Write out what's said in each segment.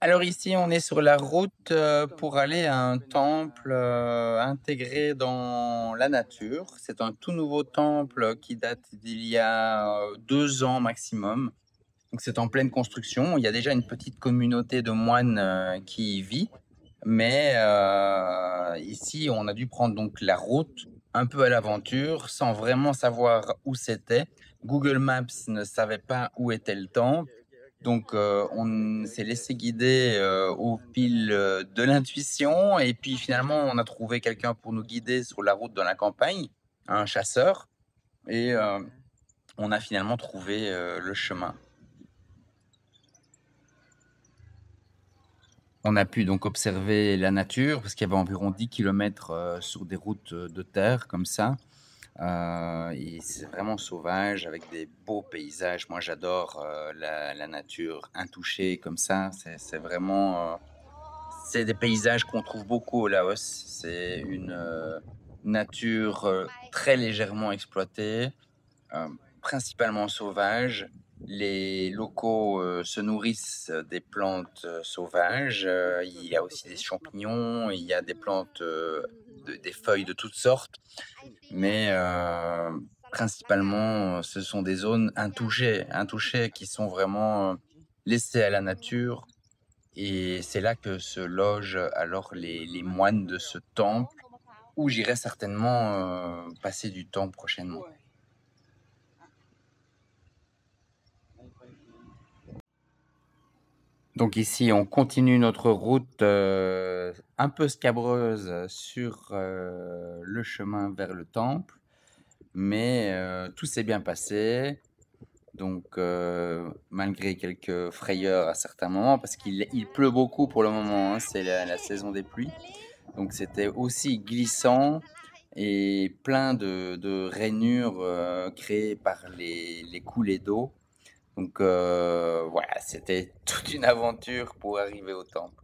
Alors ici, on est sur la route, pour aller à un temple, intégré dans la nature. C'est un tout nouveau temple qui date d'il y a, 2 ans maximum. Donc c'est en pleine construction. Il y a déjà une petite communauté de moines, qui y vit. Mais, ici, on a dû prendre donc la route un peu à l'aventure, sans vraiment savoir où c'était. Google Maps ne savait pas où était le temple. Donc, on s'est laissé guider, au fil, de l'intuition et puis finalement, on a trouvé quelqu'un pour nous guider sur la route dans la campagne, un chasseur et on a finalement trouvé, le chemin. On a pu donc observer la nature parce qu'il y avait environ 10 kilomètres, sur des routes, de terre comme ça, et c'est vraiment sauvage avec des beaux paysages. Moi, j'adore, la nature intouchée comme ça. C'est vraiment, c'est des paysages qu'on trouve beaucoup au Laos. C'est une, nature, très légèrement exploitée, principalement sauvage. Les locaux, se nourrissent des plantes, sauvages, il y a aussi des champignons, il y a des plantes, des feuilles de toutes sortes, mais principalement, ce sont des zones intouchées qui sont vraiment, laissées à la nature et c'est là que se logent alors les moines de ce temple où j'irai certainement, passer du temps prochainement. Donc ici, on continue notre route, un peu scabreuse sur, le chemin vers le temple, mais tout s'est bien passé. Donc malgré quelques frayeurs à certains moments, parce qu'il pleut beaucoup pour le moment, hein, c'est la saison des pluies. Donc c'était aussi glissant et plein de rainures, créées par les coulées d'eau. Donc voilà, c'était toute une aventure pour arriver au temple.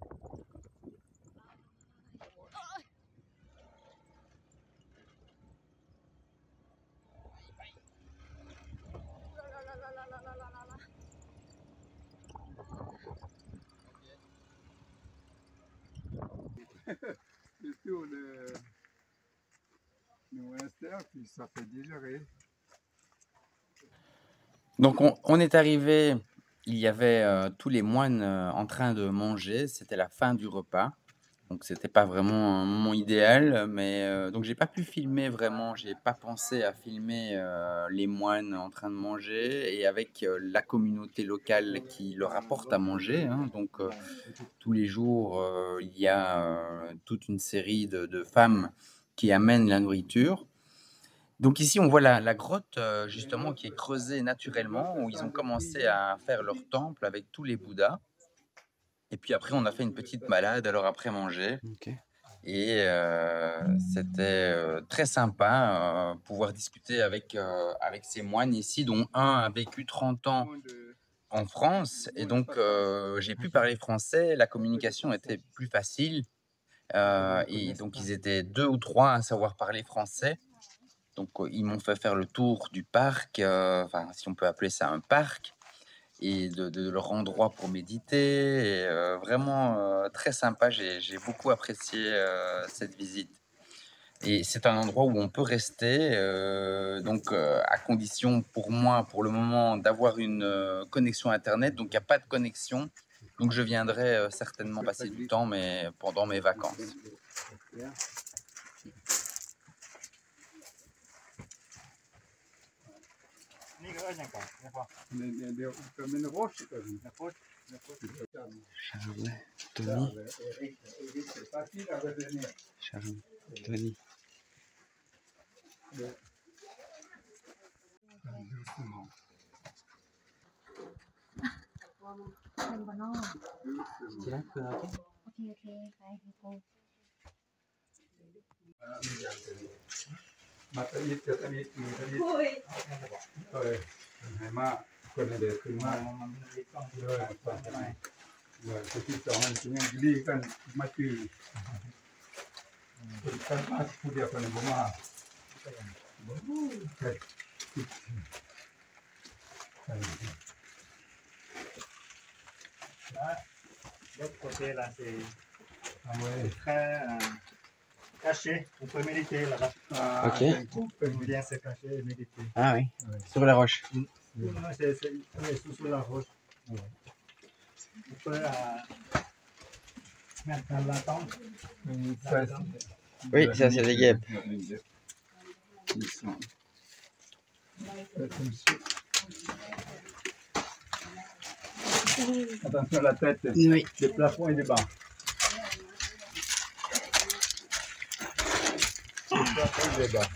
C'est tout le monastère, puis ça fait digérer. Donc on est arrivé, il y avait, tous les moines, en train de manger, c'était la fin du repas. Donc c'était pas vraiment un moment idéal, mais donc j'ai pas pu filmer vraiment, j'ai pas pensé à filmer, les moines en train de manger et avec, la communauté locale qui leur apporte à manger, hein. Donc tous les jours, il y a, toute une série de femmes qui amènent la nourriture. Donc ici, on voit la grotte, justement qui est creusée naturellement, où ils ont commencé à faire leur temple avec tous les bouddhas et puis après on a fait une petite balade alors après manger. OK. Et c'était, très sympa, pouvoir discuter avec ces moines ici, dont un a vécu 30 ans en France et donc j'ai pu parler français. La communication était plus facile, et donc ils étaient 2 ou 3 à savoir parler français. Donc ils m'ont fait faire le tour du parc, enfin si on peut appeler ça un parc et de leur endroit pour méditer et vraiment, très sympa. J'ai beaucoup apprécié, cette visite. Et c'est un endroit où on peut rester, donc à condition pour moi, pour le moment, d'avoir une, connexion internet. Donc il y a pas de connexion. Donc je viendrai, certainement passer du temps, mais pendant mes vacances. Comme une roche. Charles, Tony, C'est facile à retenir. Charles, Tony. Doucement. C'est là que Matahit, matahit, matahit. Ouais. Hai maคนเด็กขึ้นมาเลยเลยที่สองมันยังดีกันมาจืดคนกันมาผู้เดียวกันบ่มาเฮ้ย L'autre côté, là, c'est Ah ouais. très caché. On peut méditer là-bas. Ah, Ok. On peut bien se cacher et méditer. Ah oui, Ouais. sur la roche. Non, c'est sous la roche. Ouais. On peut mettre dans la tente. Ça, Oui, ça, c'est des guêpes. Ils sont... comme ça. Attention à la tête, Oui. le plafond et le bas. Le plafond et le bas.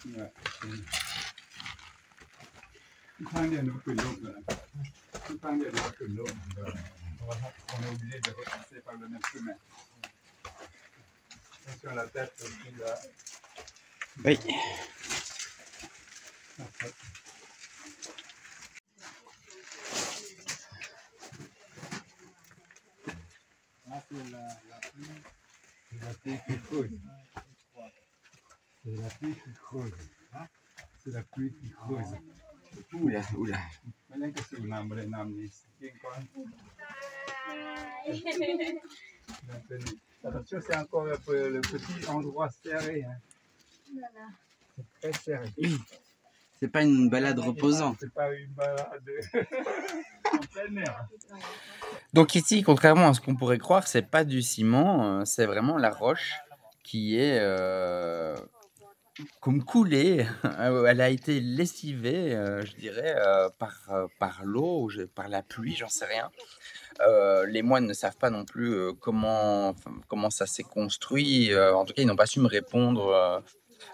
Ouais. Il prend bien nous que l'eau. Il prend bien nous que l'eau. On est obligé de repasser par le même chemin. Attention à la tête aussi là. Oui. Là, c'est la pluie. C'est la pluie qui creuse. C'est la pluie qui creuse. Hein? C'est la pluie qui creuse. Oula, oula. Maintenant que c'est une âme, les âmes, c'est attention, c'est encore le petit endroit serré. Hein. C'est très serré. Oui. C'est pas une balade reposante. C'est pas une balade en plein air. Donc ici, contrairement à ce qu'on pourrait croire, c'est pas du ciment, c'est vraiment la roche qui est comme coulée. Elle a été lessivée, je dirais, par l'eau, par la pluie, j'en sais rien. Les moines ne savent pas non plus comment ça s'est construit. En tout cas, ils n'ont pas su me répondre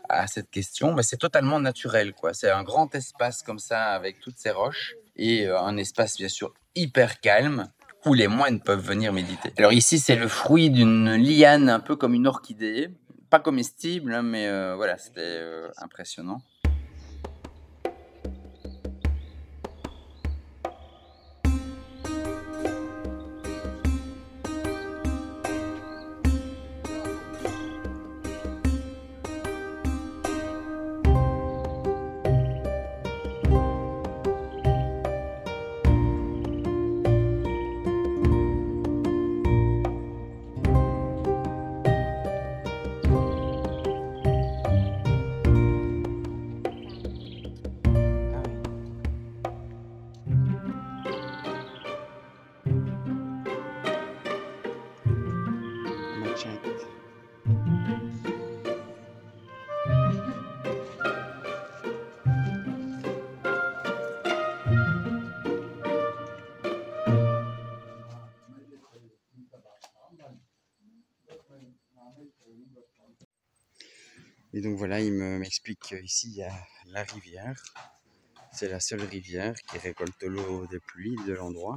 à cette question. Mais c'est totalement naturel, quoi. C'est un grand espace comme ça avec toutes ces roches et un espace bien sûr hyper calme où les moines peuvent venir méditer. Alors ici, c'est le fruit d'une liane un peu comme une orchidée, pas comestible, hein, mais voilà, c'était impressionnant. Et donc voilà, il m'explique qu'ici il y a la rivière. C'est la seule rivière qui récolte l'eau des pluies de l'endroit.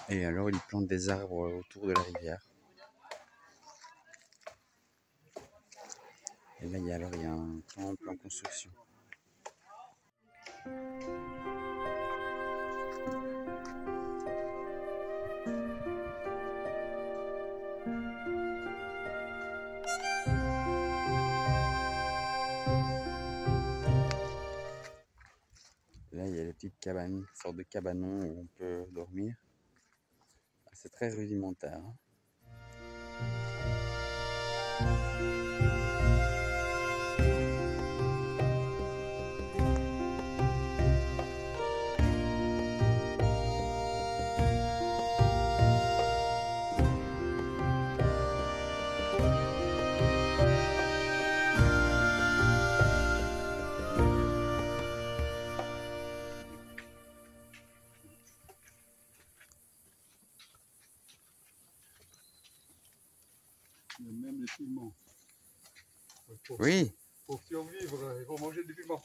Et alors il plante des arbres autour de la rivière. Et là il y a un temple en construction. Là, il y a des petites cabanes, une sorte de cabanon où on peut dormir. C'est très rudimentaire. Hein. Même les piments. Oui. Pour survivre, il faut manger des piments.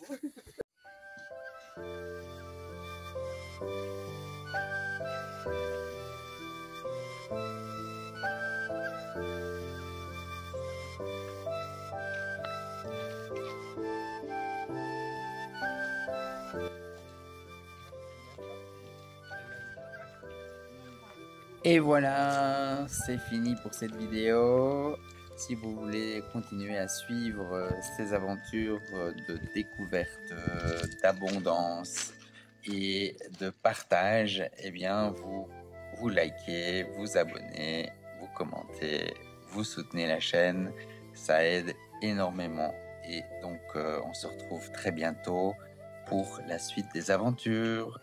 Et voilà, c'est fini pour cette vidéo. Si vous voulez continuer à suivre ces aventures de découverte, d'abondance, et de partage, eh bien, vous likez, vous abonnez, vous commentez, vous soutenez la chaîne. Ça aide énormément. Et donc, on se retrouve très bientôt pour la suite des aventures.